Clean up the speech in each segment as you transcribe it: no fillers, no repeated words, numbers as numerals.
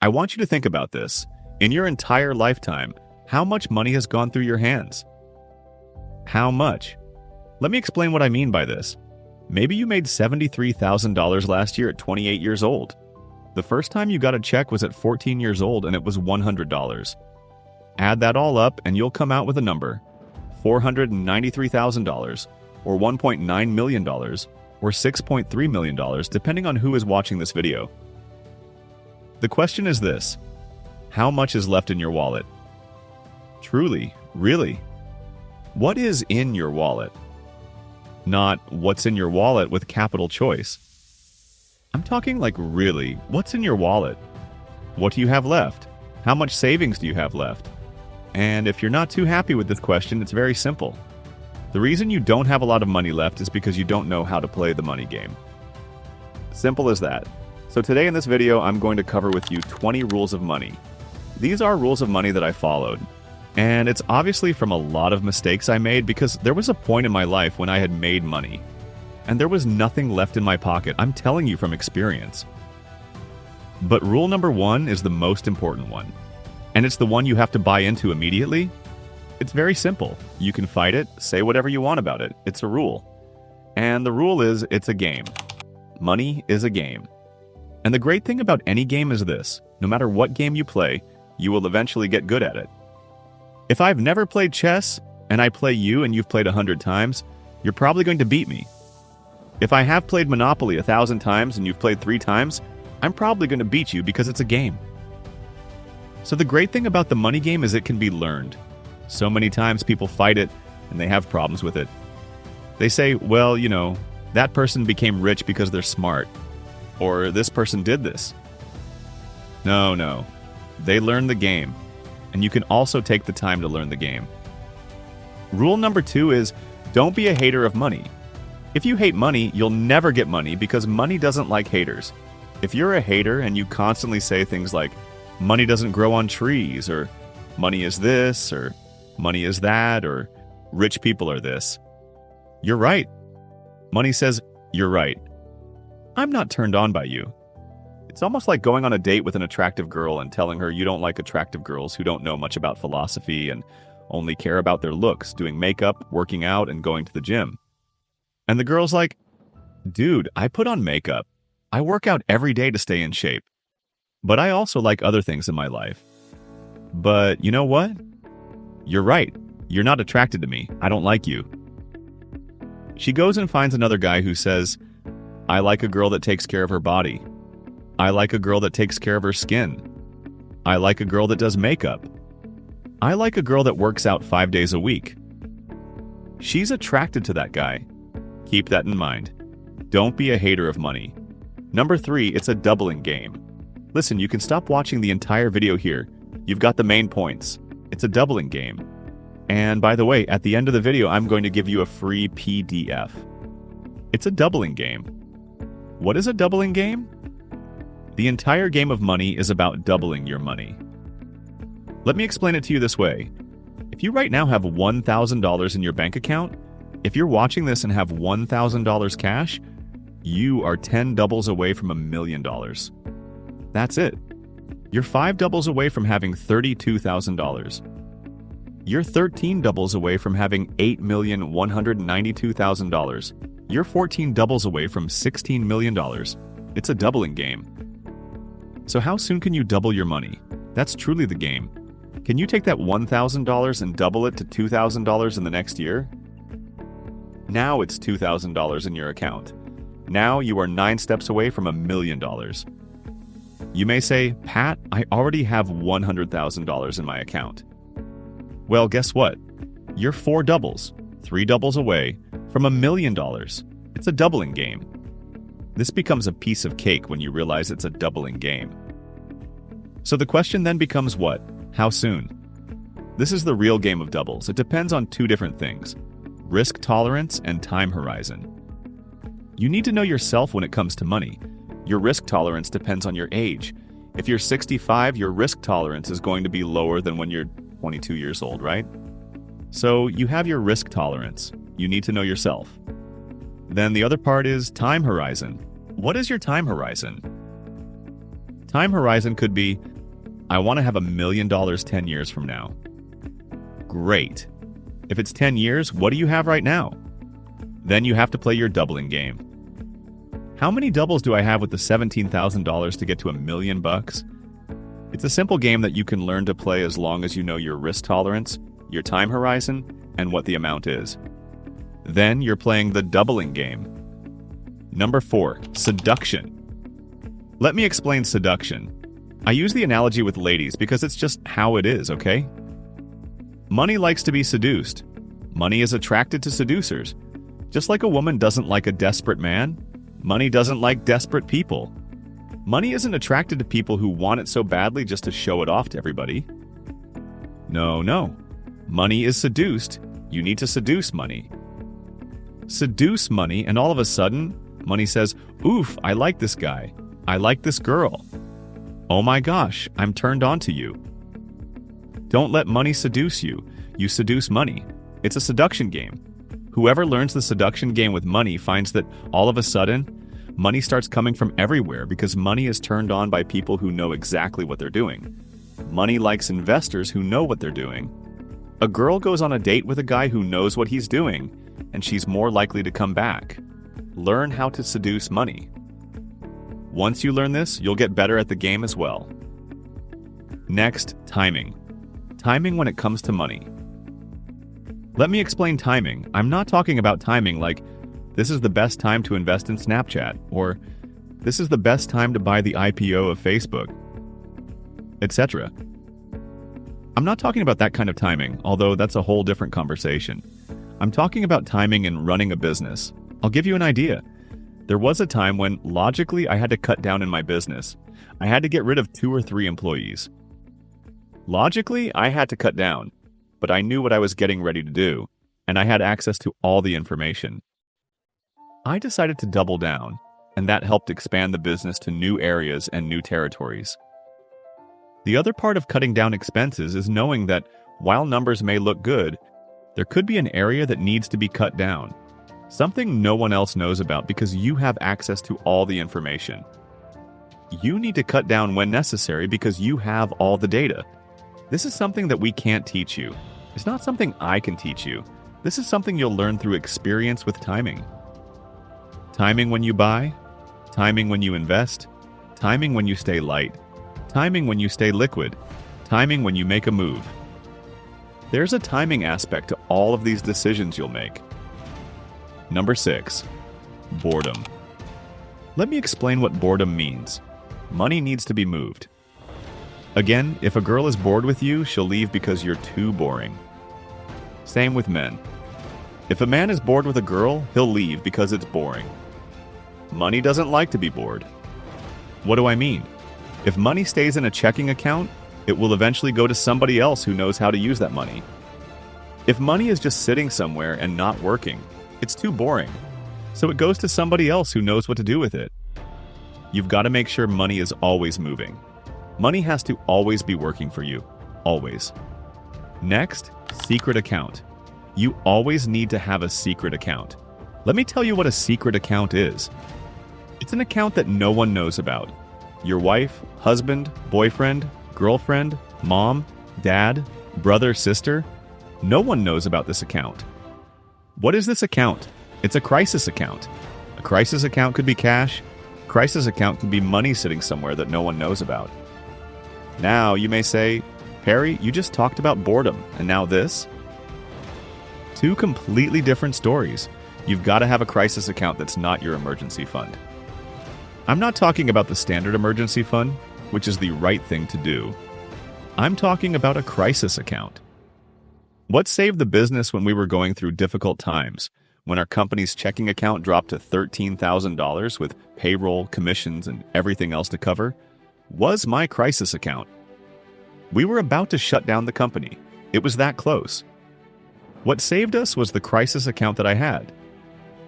I want you to think about this. In your entire lifetime, how much money has gone through your hands? How much? Let me explain what I mean by this. Maybe you made $73,000 last year at 28 years old. The first time you got a check was at 14 years old and it was $100. Add that all up and you'll come out with a number. $493,000, or $1.9 million, or $6.3 million, depending on who is watching this video. The question is this: how much is left in your wallet? Truly, really. What is in your wallet? Not what's in your wallet with capital choice. I'm talking like really, what's in your wallet? What do you have left? How much savings do you have left? And if you're not too happy with this question, it's very simple. The reason you don't have a lot of money left is because you don't know how to play the money game. Simple as that. So today in this video, I'm going to cover with you 20 rules of money. These are rules of money that I followed. And it's obviously from a lot of mistakes I made because there was a point in my life when I had made money. And there was nothing left in my pocket. I'm telling you from experience. But rule number 1 is the most important one. And it's the one you have to buy into immediately. It's very simple. You can fight it, say whatever you want about it. It's a rule. And the rule is, it's a game. Money is a game. And the great thing about any game is this: no matter what game you play, you will eventually get good at it. If I've never played chess, and I play you and you've played 100 times, you're probably going to beat me. If I have played Monopoly 1,000 times and you've played 3 times, I'm probably going to beat you because it's a game. So the great thing about the money game is it can be learned. So many times people fight it and they have problems with it. They say, well, you know, that person became rich because they're smart. Or this person did this. No. They learned the game. And you can also take the time to learn the game. Rule number 2 is, don't be a hater of money. If you hate money, you'll never get money because money doesn't like haters. If you're a hater and you constantly say things like, money doesn't grow on trees, or money is this, or money is that, or rich people are this, you're right. Money says, you're right. I'm not turned on by you. It's almost like going on a date with an attractive girl and telling her you don't like attractive girls who don't know much about philosophy and only care about their looks, doing makeup, working out, and going to the gym. And the girl's like, dude, I put on makeup. I work out every day to stay in shape. But I also like other things in my life. But you know what? You're right. You're not attracted to me. I don't like you. She goes and finds another guy who says, I like a girl that takes care of her body. I like a girl that takes care of her skin. I like a girl that does makeup. I like a girl that works out 5 days a week. She's attracted to that guy. Keep that in mind. Don't be a hater of money. Number 3, it's a doubling game. Listen, you can stop watching the entire video here. You've got the main points. It's a doubling game. And by the way, at the end of the video, I'm going to give you a free PDF. It's a doubling game. What is a doubling game? The entire game of money is about doubling your money. Let me explain it to you this way. If you right now have $1,000 in your bank account, if you're watching this and have $1,000 cash, you are 10 doubles away from $1 million. That's it. You're 5 doubles away from having $32,000. You're 13 doubles away from having $8,192,000. You're 14 doubles away from $16 million. It's a doubling game. So how soon can you double your money? That's truly the game. Can you take that $1,000 and double it to $2,000 in the next year? Now it's $2,000 in your account. Now you are 9 steps away from $1 million. You may say, Pat, I already have $100,000 in my account. Well, guess what? You're 4 doubles, 3 doubles away from $1 million. It's a doubling game. This becomes a piece of cake when you realize it's a doubling game. So the question then becomes what? How soon? This is the real game of doubles. It depends on 2 different things: risk tolerance and time horizon. You need to know yourself when it comes to money. Your risk tolerance depends on your age. If you're 65, your risk tolerance is going to be lower than when you're 22 years old, right? So you have your risk tolerance. You need to know yourself. Then the other part is time horizon. What is your time horizon? Time horizon could be I want to have $1 million 10 years from now. Great. If it's 10 years, what do you have right now? Then you have to play your doubling game. How many doubles do I have with the $17,000 to get to $1 million bucks? It's a simple game that you can learn to play as long as you know your risk tolerance, your time horizon, and what the amount is. Then you're playing the doubling game. Number 4, seduction. Let me explain seduction. I use the analogy with ladies because it's just how it is, okay? Money likes to be seduced. Money is attracted to seducers. Just like a woman doesn't like a desperate man, money doesn't like desperate people. Money isn't attracted to people who want it so badly just to show it off to everybody. No. Money is seduced. You need to seduce money. Seduce money, and all of a sudden, money says, "Oof, I like this guy. I like this girl. Oh my gosh, I'm turned on to you." Don't let money seduce you. You seduce money. It's a seduction game. Whoever learns the seduction game with money finds that all of a sudden, money starts coming from everywhere because money is turned on by people who know exactly what they're doing. Money likes investors who know what they're doing. A girl goes on a date with a guy who knows what he's doing, and she's more likely to come back. Learn how to seduce money. Once you learn this, you'll get better at the game as well. Next, timing. Timing when it comes to money. Let me explain timing. I'm not talking about timing like, this is the best time to invest in Snapchat, or this is the best time to buy the IPO of Facebook, etc. I'm not talking about that kind of timing, although that's a whole different conversation. I'm talking about timing in running a business. I'll give you an idea. There was a time when, logically, I had to cut down in my business. I had to get rid of 2 or 3 employees. Logically, I had to cut down, but I knew what I was getting ready to do, and I had access to all the information. I decided to double down, and that helped expand the business to new areas and new territories. The other part of cutting down expenses is knowing that, while numbers may look good, there could be an area that needs to be cut down. Something no one else knows about because you have access to all the information. You need to cut down when necessary because you have all the data. This is something that we can't teach you. It's not something I can teach you. This is something you'll learn through experience with timing. Timing when you buy, timing when you invest, timing when you stay light, timing when you stay liquid, timing when you make a move. There's a timing aspect to all of these decisions you'll make. Number 6, boredom. Let me explain what boredom means. Money needs to be moved. Again, if a girl is bored with you, she'll leave because you're too boring. Same with men. If a man is bored with a girl, he'll leave because it's boring. Money doesn't like to be bored. What do I mean? If money stays in a checking account, it will eventually go to somebody else who knows how to use that money. If money is just sitting somewhere and not working, it's too boring. So it goes to somebody else who knows what to do with it. You've got to make sure money is always moving. Money has to always be working for you. Always. Next, secret account. You always need to have a secret account. Let me tell you what a secret account is. It's an account that no one knows about. Your wife, husband, boyfriend, girlfriend, mom, dad, brother, sister. No one knows about this account. What is this account? It's a crisis account. A crisis account could be cash. A crisis account could be money sitting somewhere that no one knows about. Now you may say, Perry, you just talked about boredom, and now this? 2 completely different stories. You've got to have a crisis account that's not your emergency fund. I'm not talking about the standard emergency fund, which is the right thing to do. I'm talking about a crisis account. What saved the business when we were going through difficult times, when our company's checking account dropped to $13,000 with payroll, commissions, and everything else to cover, was my crisis account. We were about to shut down the company. It was that close. What saved us was the crisis account that I had.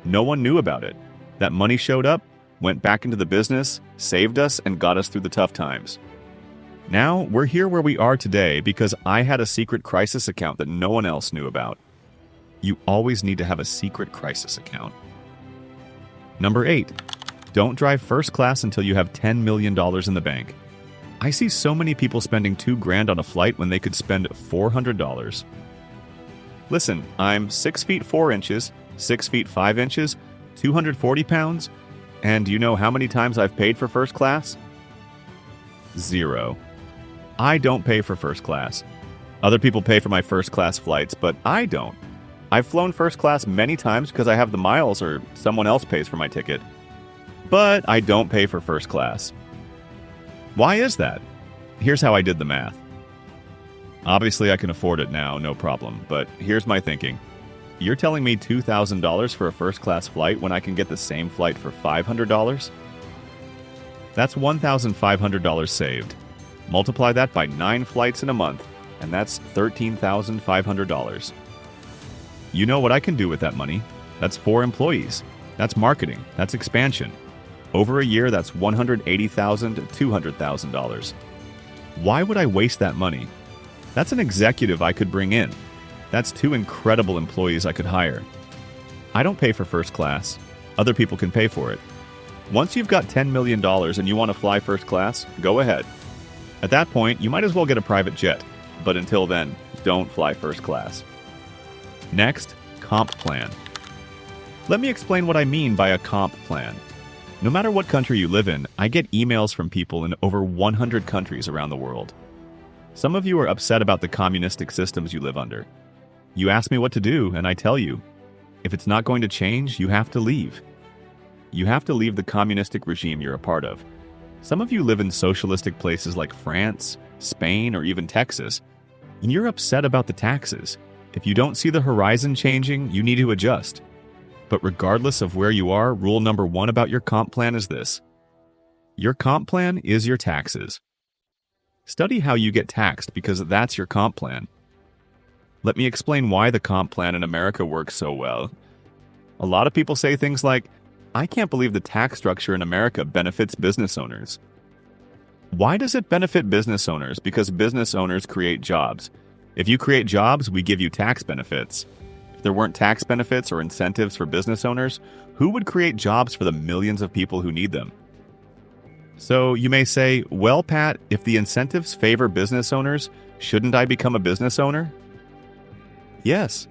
No one knew about it. That money showed up, went back into the business, saved us, and got us through the tough times. Now, we're here where we are today because I had a secret crisis account that no one else knew about. You always need to have a secret crisis account. Number 8, don't drive first class until you have $10 million in the bank. I see so many people spending $2,000 on a flight when they could spend $400. Listen, I'm 6 feet 4 inches, 6 feet 5 inches, 240 pounds, and do you know how many times I've paid for first class? 0. I don't pay for first class. Other people pay for my first class flights, but I don't. I've flown first class many times because I have the miles or someone else pays for my ticket. But I don't pay for first class. Why is that? Here's how I did the math. Obviously, I can afford it now, no problem, but here's my thinking. You're telling me $2,000 for a first class flight when I can get the same flight for $500? That's $1,500 saved. Multiply that by 9 flights in a month, and that's $13,500. You know what I can do with that money? That's 4 employees. That's marketing. That's expansion. Over a year, that's $180,000 to $200,000. Why would I waste that money? That's an executive I could bring in. That's 2 incredible employees I could hire. I don't pay for first class. Other people can pay for it. Once you've got $10 million and you want to fly first class, go ahead. At that point, you might as well get a private jet. But until then, don't fly first class. Next, comp plan. Let me explain what I mean by a comp plan. No matter what country you live in, I get emails from people in over 100 countries around the world. Some of you are upset about the communistic systems you live under. You ask me what to do, and I tell you, if it's not going to change, you have to leave. You have to leave the communistic regime you're a part of. Some of you live in socialistic places like France, Spain, or even Texas, and you're upset about the taxes. If you don't see the horizon changing, you need to adjust. But regardless of where you are, rule number 1 about your comp plan is this. Your comp plan is your taxes. Study how you get taxed because that's your comp plan. Let me explain why the comp plan in America works so well. A lot of people say things like, I can't believe the tax structure in America benefits business owners. Why does it benefit business owners? Because business owners create jobs. If you create jobs, we give you tax benefits. If there weren't tax benefits or incentives for business owners, who would create jobs for the millions of people who need them? So you may say, well, Pat, if the incentives favor business owners, shouldn't I become a business owner? Yes.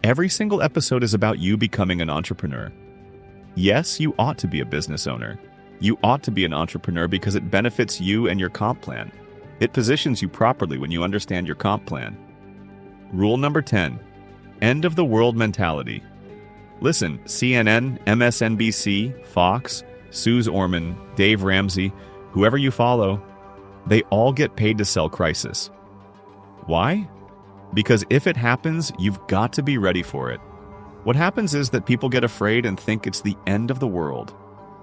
Every single episode is about you becoming an entrepreneur. Yes, you ought to be a business owner. You ought to be an entrepreneur because it benefits you and your comp plan. It positions you properly when you understand your comp plan. Rule number 10. End of the world mentality. Listen, CNN, MSNBC, Fox, Suze Orman, Dave Ramsey, whoever you follow, they all get paid to sell crisis. Why? Because if it happens, you've got to be ready for it. What happens is that people get afraid and think it's the end of the world.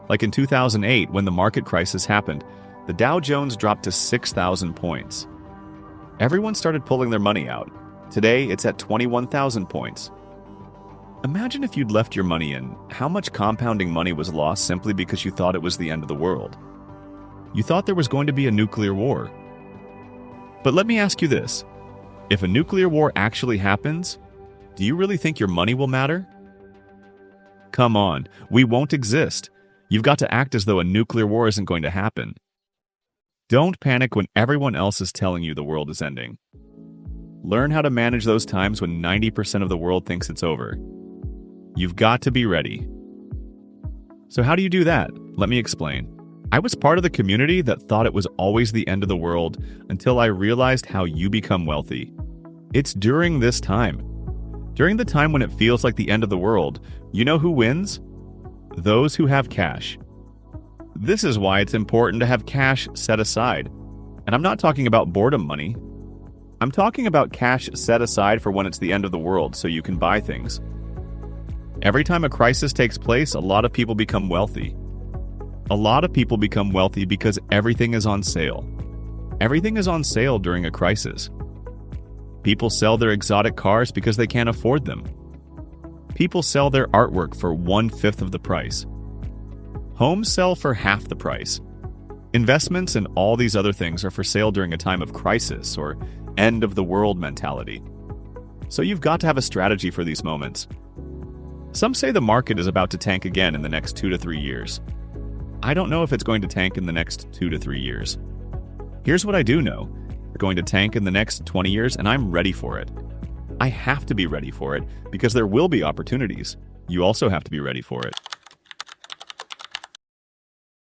Like in 2008, when the market crisis happened, the Dow Jones dropped to 6,000 points. Everyone started pulling their money out. Today, it's at 21,000 points. Imagine if you'd left your money in, how much compounding money was lost simply because you thought it was the end of the world. You thought there was going to be a nuclear war. But let me ask you this. If a nuclear war actually happens, do you really think your money will matter? Come on, we won't exist. You've got to act as though a nuclear war isn't going to happen. Don't panic when everyone else is telling you the world is ending. Learn how to manage those times when 90% of the world thinks it's over. You've got to be ready. So how do you do that? Let me explain. I was part of the community that thought it was always the end of the world until I realized how you become wealthy. It's during this time. During the time when it feels like the end of the world, you know who wins? Those who have cash. This is why it's important to have cash set aside. And I'm not talking about boredom money. I'm talking about cash set aside for when it's the end of the world so you can buy things. Every time a crisis takes place, a lot of people become wealthy. A lot of people become wealthy because everything is on sale. Everything is on sale during a crisis. People sell their exotic cars because they can't afford them. People sell their artwork for 1/5 of the price. Homes sell for half the price. Investments and all these other things are for sale during a time of crisis or end of the world mentality. So you've got to have a strategy for these moments. Some say the market is about to tank again in the next 2 to 3 years. I don't know if it's going to tank in the next 2 to 3 years. Here's what I do know. They're going to tank in the next 20 years, and I'm ready for it. I have to be ready for it because there will be opportunities. You also have to be ready for it.